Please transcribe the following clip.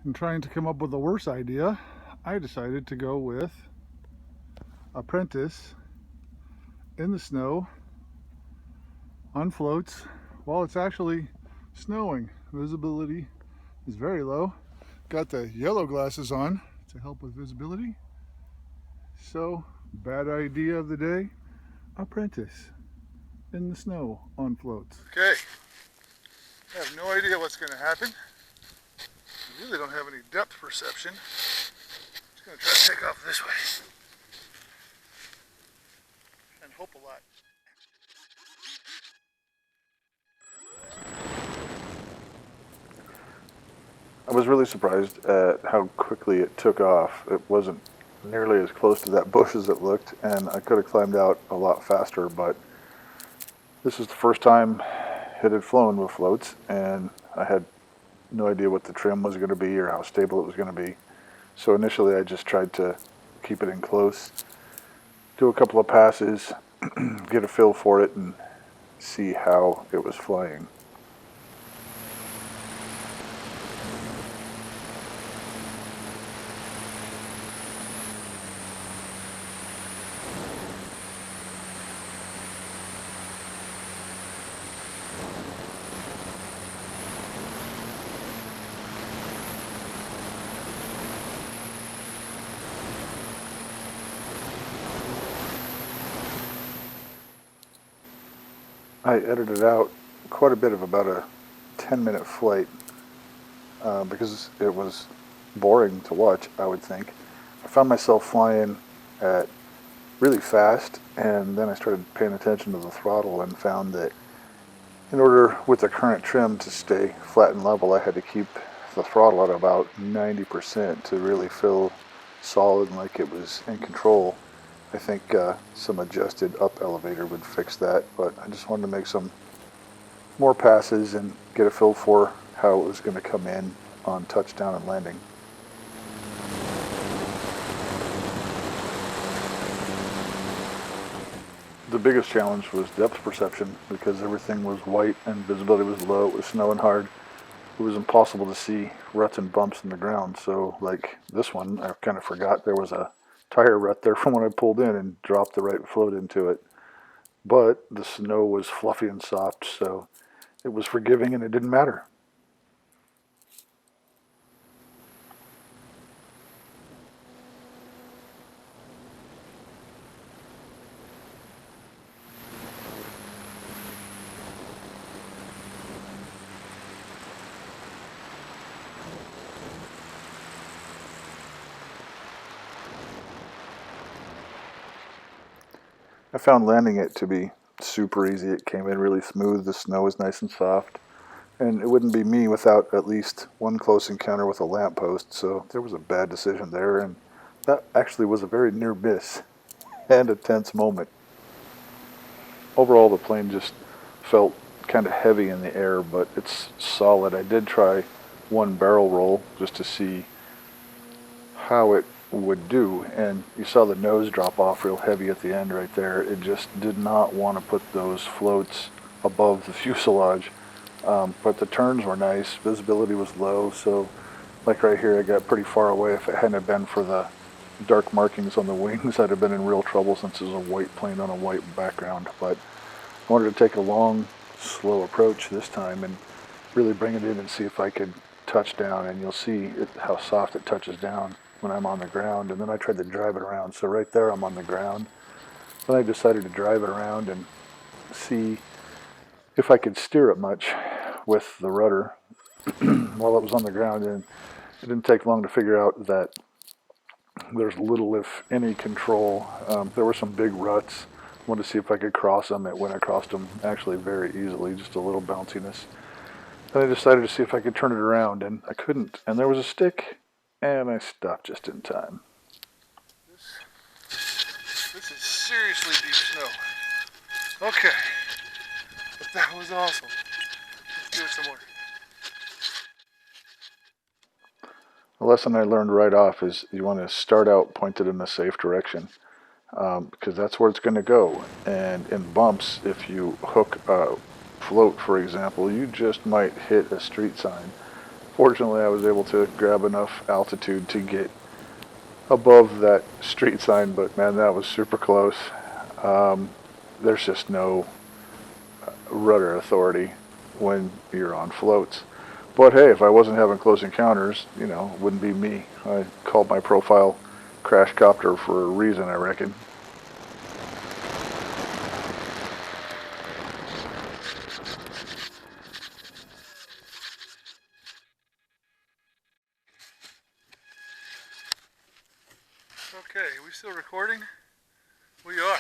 And trying to come up with a worse idea, I decided to go with Apprentice in the snow on floats while it's actually snowing. Visibility is very low. Got the yellow glasses on to help with visibility. So, bad idea of the day, Apprentice in the snow on floats. Okay, I have no idea what's going to happen. I really don't have any depth perception. Just going to try to take off this way and hope a lot. I was really surprised at how quickly it took off. It wasn't nearly as close to that bush as it looked, and I could have climbed out a lot faster, but this is the first time it had flown with floats, and I had no idea what the trim was going to be or how stable it was going to be. So initially I just tried to keep it in close, do a couple of passes, get a feel for it, and see how it was flying. I edited out quite a bit of about a 10-minute flight because it was boring to watch, I would think. I found myself flying at really fast, and then I started paying attention to the throttle and found that in order with the current trim to stay flat and level, I had to keep the throttle at about 90% to really feel solid and like it was in control. I think some adjusted up elevator would fix that, but I just wanted to make some more passes and get a feel for how it was going to come in on touchdown and landing. The biggest challenge was depth perception because everything was white and visibility was low. It was snowing hard. It was impossible to see ruts and bumps in the ground. So like this one, I kind of forgot there was a tire rut there from when I pulled in and dropped the right float into it. But the snow was fluffy and soft, so it was forgiving and it didn't matter. I found landing it to be super easy. It came in really smooth. The snow was nice and soft. And it wouldn't be me without at least one close encounter with a lamppost. So there was a bad decision there. And that actually was a very near miss and a tense moment. Overall, the plane just felt kind of heavy in the air, but it's solid. I did try one barrel roll just to see how it would do, and you saw the nose drop off real heavy at the end right there. It just did not want to put those floats above the fuselage, but the turns were nice. Visibility was low, so like right here, I got pretty far away. If it hadn't been for the dark markings on the wings, I'd have been in real trouble since it was a white plane on a white background. But I wanted to take a long, slow approach this time and really bring it in and see if I could touch down, and you'll see how soft it touches down when I'm on the ground. And then I tried to drive it around. So right there I'm on the ground. Then I decided to drive it around and see if I could steer it much with the rudder while it was on the ground. And it didn't take long to figure out that there's little, if any, control. There were some big ruts. I wanted to see if I could cross them. It went across them actually very easily, just a little bounciness. Then I decided to see if I could turn it around, and I couldn't. And there was a stick, and I stopped just in time. This is seriously deep snow. Okay, but that was awesome. Let's do it some more. The lesson I learned right off is you want to start out pointed in a safe direction, because that's where it's going to go. And in bumps, if you hook a float, for example, you just might hit a street sign. Fortunately, I was able to grab enough altitude to get above that street sign, but man, that was super close. There's just no rudder authority when you're on floats. But hey, if I wasn't having close encounters, you know, it wouldn't be me. I called my profile crash copter for a reason, I reckon. Okay, we still recording? We are.